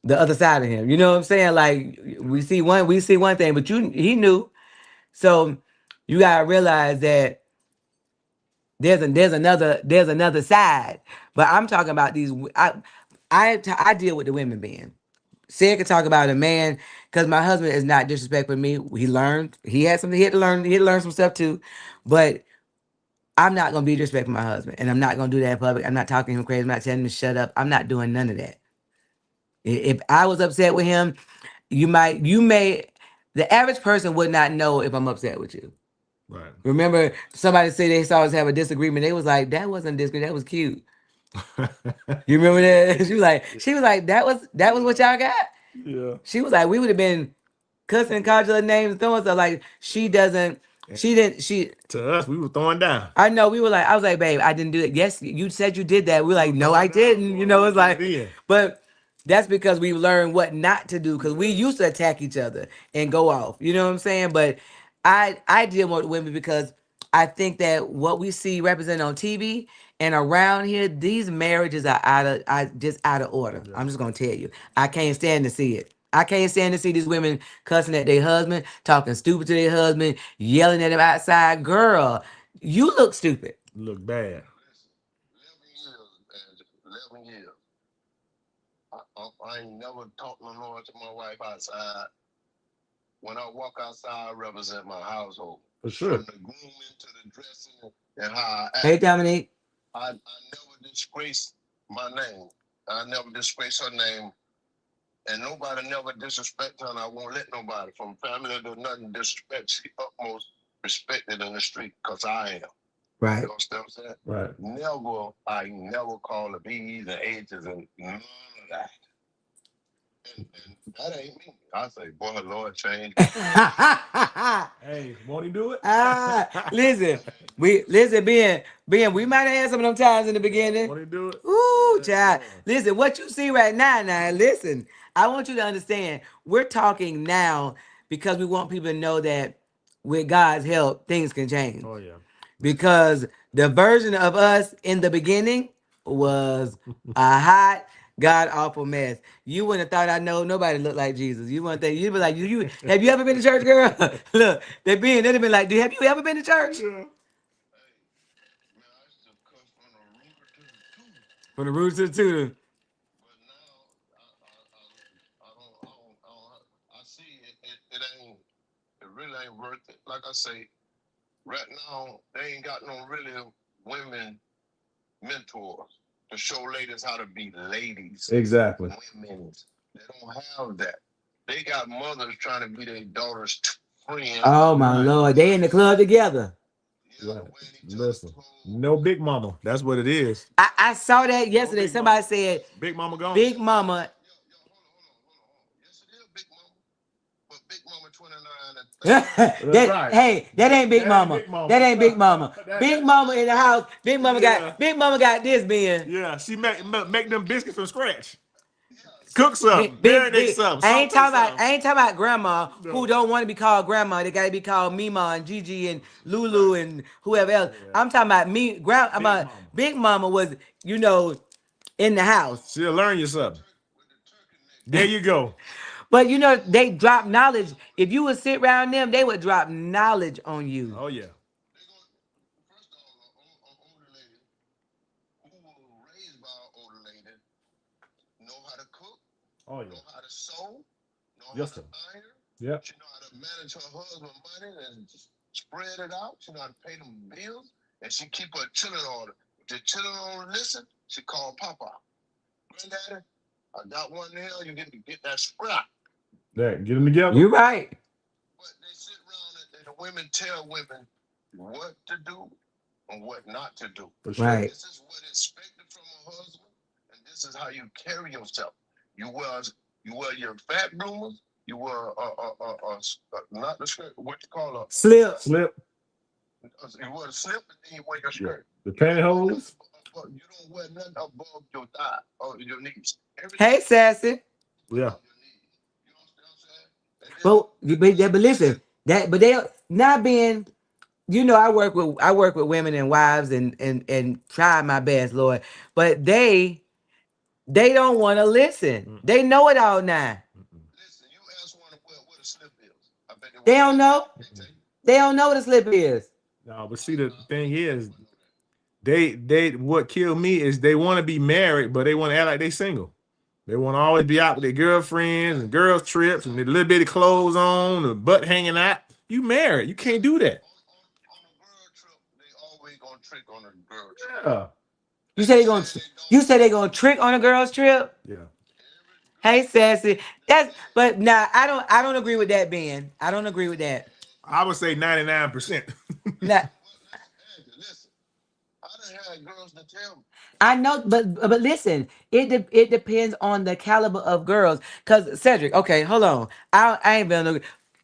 the other side of him. You know what I'm saying? Like we see one thing, but he knew. So you gotta realize that there's another side. But I'm talking about these. I deal with the women being. Sid could talk about a man because my husband is not disrespectful to me. He learned. He had something. He had to learn some stuff too, but. I'm not gonna be disrespectful to my husband, and I'm not gonna do that in public. I'm not talking to him crazy. I'm not telling him to shut up. I'm not doing none of that. If I was upset with him, you may. The average person would not know if I'm upset with you. Right. Remember, somebody said they saw us have a disagreement. They was like, "That wasn't a disagreement. That was cute." You remember that? She was like, "That was what y'all got." Yeah. She was like, "We would have been cussing, calling other names, throwing stuff." Like she didn't. To us, we were throwing down. I know. I was like, "Babe, I didn't do it." Yes, you said you did that. We're like, "No, I didn't." You know, it's like, but that's because we learned what not to do because we used to attack each other and go off. You know what I'm saying? But I deal with women because I think that what we see represented on TV and around here, these marriages are just out of order. Yeah. I'm just gonna tell you, I can't stand to see it. I can't stand to see these women cussing at their husband, talking stupid to their husband, yelling at him outside. Girl, you look stupid. Look bad. 11 years. I ain't never talked no more to my wife outside. When I walk outside, I represent my household. For sure. From the grooming to the dressing and how I act. Hey, Dominique. I never disgrace my name. I never disgrace her name. And nobody never disrespect her, and I won't let nobody from family to nothing disrespect. She utmost respected in the street because I am. Right. You understand what I'm saying? Right. I never call the B's and H's and none of that. And that ain't me. I say, boy, Lord, change. Hey, won't he do it? Listen, Ben, we might have had some of them times in the beginning. Won't he do it? Ooh, child. Listen, what you see right now, listen, I want you to understand, we're talking now because we want people to know that with God's help, things can change. Oh, yeah. Because the version of us in the beginning was a hot, God awful mess. You wouldn't have thought I know nobody looked like Jesus. You wouldn't think you'd be like, you have you ever been to church, girl? Look, they'd have been like, have you ever been to church? Yeah. From the roots to the tutor. But now I see it really ain't worth it. Like I say, right now they ain't got no really women mentors to show ladies how to be ladies. Exactly. Women, they don't have that. They got mothers trying to be their daughter's friend. Oh my Lord, they in the club together. Yeah, Listen, no big mama. That's what it is. I saw that yesterday. Big Somebody mama. said Big mama gone. Big Mama. Yes, it is Big Mama. But Big Mama 29. Right. Hey, that ain't Big That ain't Mama. Big Mama. That ain't Big Mama. That- Big Mama in the house. Big Mama Yeah. got this, Ben. Yeah, she make them biscuits from scratch. Cook something. Marinate something. I ain't saute talking about. something. I ain't talking about grandma No. who don't want to be called grandma. They gotta be called Mima and Gigi and Lulu and whoever else. Yeah. I'm talking about me. I'm about mama. Big Mama was, you know, in the house. She'll learn you something. There you go. But you know, they drop knowledge. If you would sit around them, they would drop knowledge on you. Oh yeah. First of all, an older lady who was raised by an older lady know how to cook, Oh know how to sew, know Yes, how sir. to iron. Yep. She know how to manage her husband's money and just spread it out. She know how to pay them bills, and she keep her children order. If the children don't listen, she call Papa. Granddaddy, I got one here. You get that scrap. That get them together. You right. But they sit around and the women tell women what to do and what not to do. For sure. Right. This is what is expected from a husband, and this is how you carry yourself. You wear your fat bloomers. You wear not the skirt. What you call a Slip. Slip. You wear a slip, and then you wear your skirt. The pantyhose. You don't wear nothing above your thigh or your knees. Hey, Sassy. Yeah. But listen, but they not being, you know, I work with women and wives and try my best, Lord. But they don't want to listen. They know it all now. Listen, you ask one what a slip is. I bet They don't know. They tell you. They don't know what a slip is. No, but see the thing is, they what killed me is they want to be married, but they want to act like they single. They want to always be out with their girlfriends and girls trips and their little bitty clothes on, the butt hanging out. You married. You can't do that. On a girl trip, they always gonna trick on a girl trip. Yeah. You say they gonna trick on a girl's trip? Yeah. Hey, Sassy. But nah, I don't agree with that, Ben. I don't agree with that. I would say 99%. Nah, Listen, I done had girls that tell me. I know, but listen, it depends on the caliber of girls. Cause Cedric, okay, hold on. I ain't been no.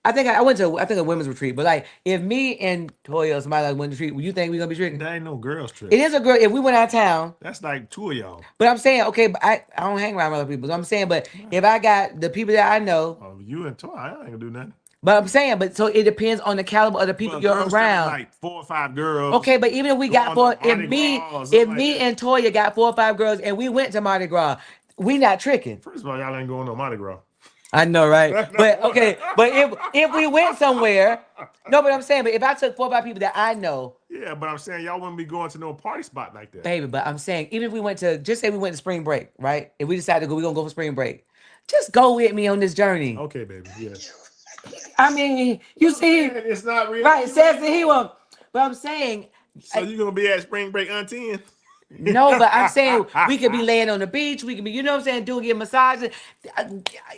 I think I went to a women's retreat, but like if me and Toya or somebody like went to retreat, you think we gonna be tricking? That ain't no girls trip. It is a girl. If we went out of town, That's like two of y'all. but I'm saying okay, but I don't hang around with other people. So I'm saying, but if I got the people that I know, Oh, you and Toy, I ain't gonna do nothing. but I'm saying, but so it depends on the caliber of the people Well, you're girls trip is around. like 4 or 5 girls. Okay, but even if we Go got on four, to Mardi Gras or if something me like that. and Toya got 4 or 5 girls and we went to Mardi Gras, we not tricking. First of all, y'all ain't going to Mardi Gras. I know, right? But okay, but if we went somewhere, no, but I'm saying, but if I took 4 or 5 people that I know, Yeah, but I'm saying y'all wouldn't be going to no party spot like that. baby, but I'm saying even if we went to, just say we went to spring break, right? If we decided to go, we're gonna go for spring break. Just go with me on this journey. Okay, baby. Yes. I mean, you see, It's not real. right? Says that he won't. But I'm saying, So you gonna be at spring break until? no, but I'm saying we could be laying on the beach. We could be, you know what I'm saying, doing get massages.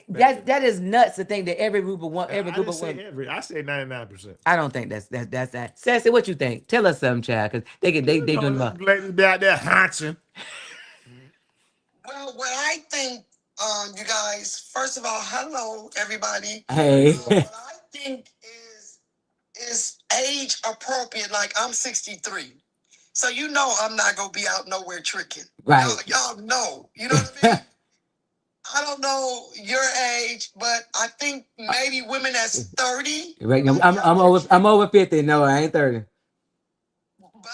That is nuts to think that every group of women. I say 99%. I don't think that's that. Sassy, what you think? Tell us something, child, because they doing about. Ladies be out there hunching. Well, what I think, you guys, first of all, hello, everybody. Hey, What I think is age appropriate. Like I'm 63, so you know I'm not gonna be out nowhere tricking. right. Y'all know. You know what I mean? I don't know your age, but I think maybe women that's 30. Right. I'm over 50. No, I ain't 30. But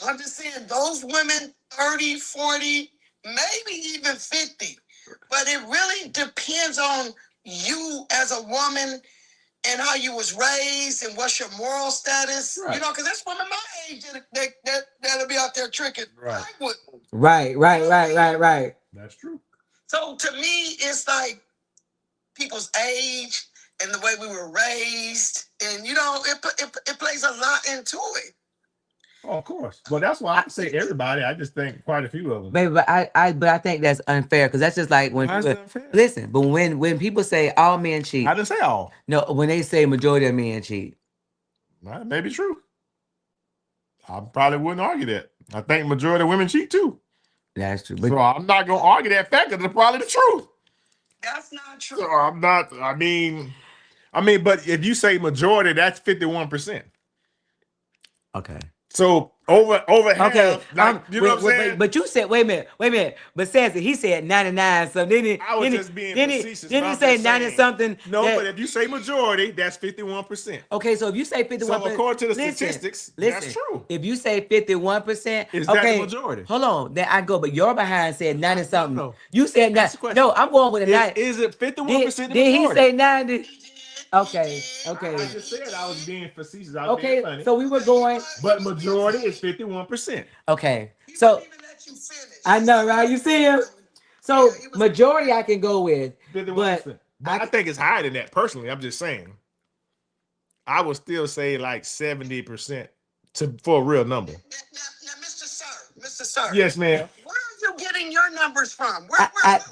I'm just saying, those women 30, 40, maybe even 50. But it really depends on you as a woman and how you was raised and what's your moral status. Right. You know, because there's women my age that'll be out there tricking. Right. I wouldn't. Right. That's true. So to me, it's like people's age and the way we were raised. And, you know, it plays a lot into it. Oh, of course. Well, that's why I say everybody. I just think quite a few of them. Baby, but I think that's unfair because that's just like when That's people, unfair. listen, but when people say all men cheat, I didn't say all. no, when they say majority of men cheat, That may be true. I probably wouldn't argue that. I think majority of women cheat too. that's true. But So I'm not gonna argue that fact because it's probably the truth. That's not true. So I'm not. I mean, but if you say majority, that's 51%. okay, So over Okay, half, like you know what I'm saying? but you said, wait a minute. But Sassy, he said 99. So I was just being facetious. Didn't But he I'm say just 90 saying. something? No, that- but if you say majority, that's 51%. Okay, so if you say 51%, So according to the listen, statistics, that's true. If you say 51%, Is that the okay, majority? hold on. Then I go, but your behind said 90 something. No. You said Ask the 90. question. No, I'm going with a 90. Is it 51% the Did he majority? say 90? He Okay, did. okay. I just said I was being facetious. I was being Okay, funny. so we were going. But majority is 51%. Okay, He so wouldn't even let you finish. I know, right? You see him? So majority I can go with, 51%. But I think it's higher than that personally. I'm just saying. I would still say like 70% for a real number. Now, Mr. Sir. Yes, ma'am. Where are you getting your numbers from?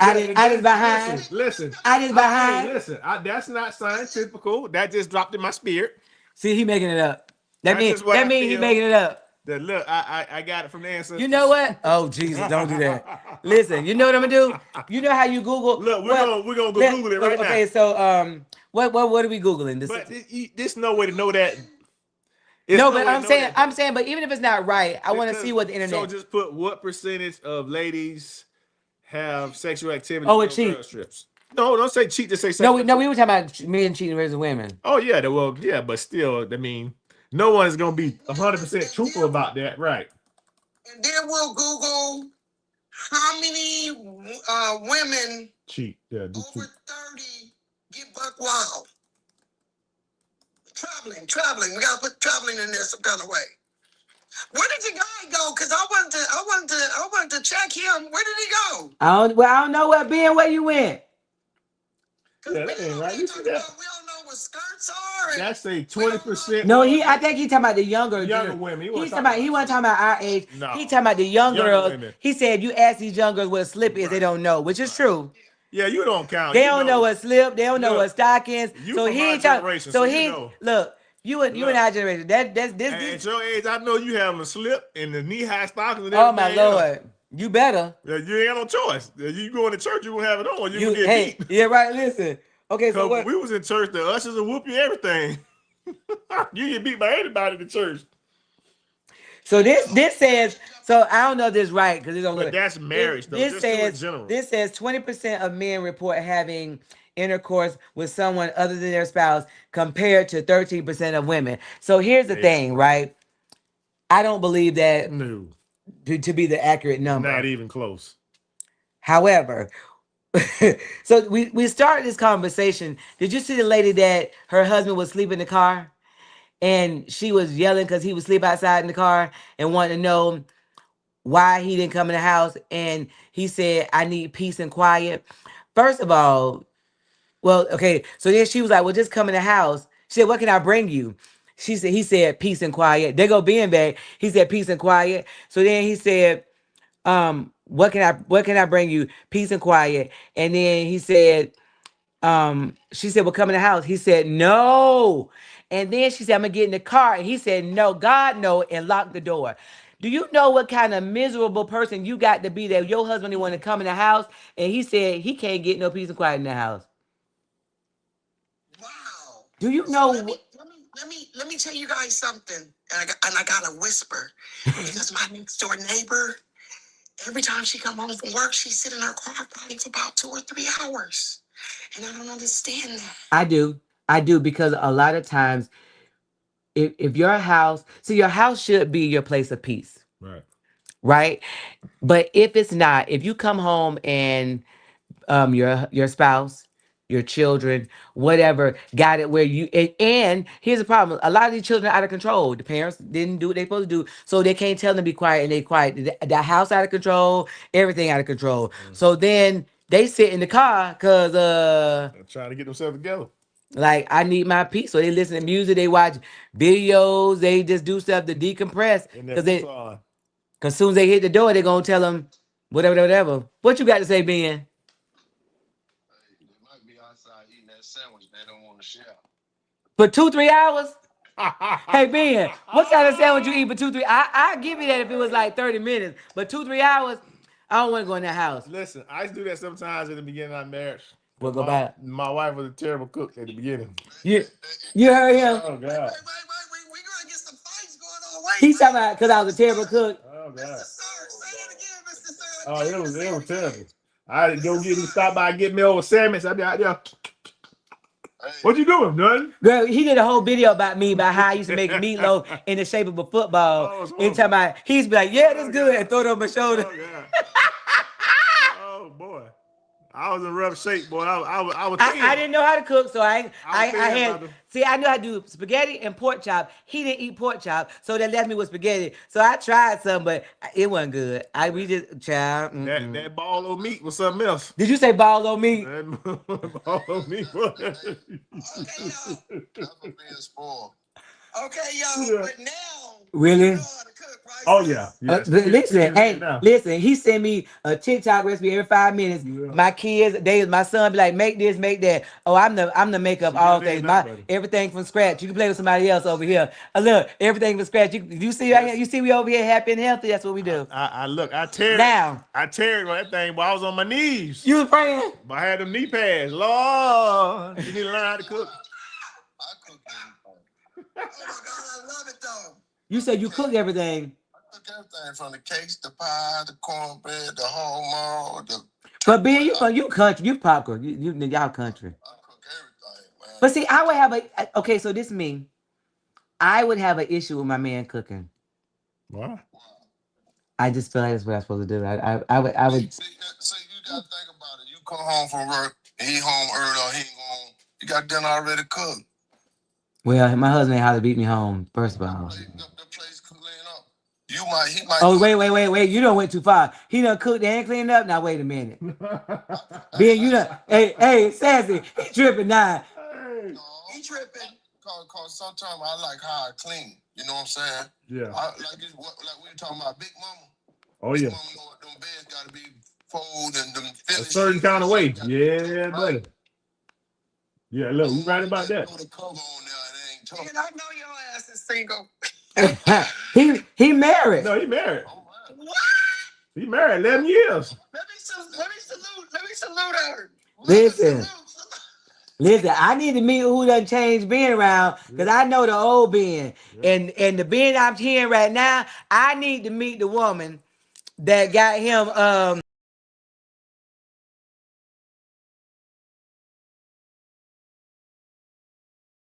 I didn't behind. Listen. I didn't behind. Hey, listen. That's not scientific. That just dropped in my spirit. See, he making it up. That That's means just what I he feel. making it up. That look, I got it from the ancestors. You know what? Oh Jesus, don't do that. Listen, you know what I'm gonna do? You know how you Google? Look, we're gonna go Google it right now. Okay, so what are we Googling? This But there's no way to know that. no, but I'm saying, but even if it's not right, I want to Because- see what the internet. So just put what percentage of ladies have sexual activity Oh, on and cheat. girl strips. No, don't say cheat. Just say No, sexual. we were talking about men cheating versus women. Oh yeah, well yeah, but still, I mean, no one is gonna be 100% truthful about that, right? And then we'll Google how many women Cheat, yeah, do over cheat. 30 get buck wild. Traveling. We gotta put traveling in there some kind of way. Where did your guy go? Because I wanted to check him. Where did he go? I don't know where you went. Yeah, that ain't right. You see that? We don't know what skirts are. And That's a 20%. No, I think he talking about the younger women. He wasn't talking about our age. No. He talking about the young Younger girls. women. He said you ask these young girls what a slip is, they don't know, which is true. Yeah, you don't count. They You don't know what slip. They don't know Look, what stockings. you So from he our ain't talking. generation, So so you he know. look. You and our generation. At This. your age, I know you having a slip and the knee-high stockings and Oh my everything else. Lord, you better. Yeah, you ain't got no choice. You going to church, you gonna have it on. You gonna get beat. Yeah, right. Listen. Okay, so Cause what? we was in church, the ushers will whoop you everything. You get beat by anybody in the church. So this says. So I don't know if this is right because it don't But look. that's marriage, though. This Just do it in says general. this says 20% of men report having intercourse with someone other than their spouse, compared to 13% of women. So here's the thing, right? I don't believe that No, to be the accurate number. not even close. However, so we started this conversation. Did you see the lady that her husband was asleep in the car? And she was yelling because he was asleep outside in the car and wanted to know why he didn't come in the house. And he said, I need peace and quiet. First of all, well, okay. So then she was like, well, just come in the house. She said, what can I bring you? He said, peace and quiet. There go being back. He said, peace and quiet. So then he said, what can I bring you? Peace and quiet. And then he said, she said, well, come in the house. He said, no. And then she said, I'm gonna get in the car. And he said, no, God, no, and lock the door. Do you know what kind of miserable person you got to be that your husband didn't want to come in the house? And he said he can't get no peace and quiet in the house. Wow. Do you So know? let me tell you guys something. And I gotta whisper because my next door neighbor, every time she come home from work, she sit in her car probably for about 2 or 3 hours. And I don't understand that. I do, because a lot of times, if your house, so your house should be your place of peace, Right. right? But if it's not, if you come home and your spouse, your children, whatever, got it where you and here's the problem: a lot of these children are out of control. The parents didn't do what they supposed to do, so they can't tell them to be quiet, and they quiet. The house out of control, everything out of control. So then they sit in the car because They're trying to get themselves together. like, I need my peace. So they listen to music, they watch videos, they just do stuff to decompress. And Because that's on. as soon as they hit the door, they're gonna tell them whatever. What you got to say, Ben? Hey, they might be outside eating that sandwich they don't want to share. For 2-3 hours? Hey Ben, what kind of sandwich you eat for 2-3? I give you that if it was like 30 minutes, but 2-3 hours, I don't want to go in that house. Listen, I used to do that sometimes in the beginning of our marriage. We'll go back. My wife was a terrible cook at the beginning. You heard him? Oh God. Wait. We gonna get some fights going on. He's talking about because I was a terrible cook. Oh Mr. God. Sir, say it again, Mr. Sir. Oh, Say it was again. terrible. I go get me stop by and get me over sandwich. I be out there. Hey, What you doing, nothing? Girl, he did a whole video about me, about how I used to make meatloaf in the shape of a football. Oh, it's And talking about, he's be like, yeah, that's good, and throw it on my shoulder. Oh God. Oh boy. I was in rough shape, boy. I was thin. I didn't know how to cook, so I I was thin, had, brother. see, I knew how to do spaghetti and pork chop. He didn't eat pork chop, so they left me with spaghetti. So I tried some, but it wasn't good. We just tried. That ball of meat was something else. Did you say ball on me? That ball of meat was. Okay, y'all. that's for being spoiled. Okay, y'all. Yeah. But now Really? you know how to cook, right? Oh yeah. Yes. Listen, hey, Now. listen. He sent me a TikTok recipe every 5 minutes. Yeah. My kids, my son be like, make this, make that. Oh, I'm the makeup So all that ain't things. nothing, buddy. Everything from scratch. You can play with somebody else over here. Look, everything from scratch. You see right here? You see we over here happy and healthy. That's what we do. I look. I tear Now, on that thing while I was on my knees. you was praying? But I had them knee pads. Lord, you need to learn how to cook. I cook everything. Oh my God, I love it though. You said you cook everything. I cook everything from the cakes, the pie, the cornbread, the homemade, the But being you country, you popcorn. Y'all country. I cook everything, man. But see, I would have okay, so this is me. I would have an issue with my man cooking. What? I just feel like that's what I'm supposed to do. I would. See, you gotta think about it. You come home from work, he home early or he ain't home. You got dinner already cooked. Well, my husband ain't how to beat me home. First of all. The place clean up. He might. Oh wait! You done went too far. He done cooked and cleaned up. Now wait a minute. Being you done. Hey, Sassy, he tripping now. Hey. No, He tripping. cause sometimes I like how I clean. You know what I'm saying? Yeah. Like we were talking about Big Mama. Oh Big yeah. Mama know what them beds gotta be folded and them A finished. certain kind of way. Yeah, Right. buddy. Yeah, look, you right about that. Put a cover on there and it ain't tough. And I know your ass is single. he married. No, he married. Oh, man. What? He married 11 years. Let me salute her. Listen. Listen, I need to meet who done changed Ben around because I know the old Ben. Yeah. And the Ben I'm hearing right now, I need to meet the woman that got him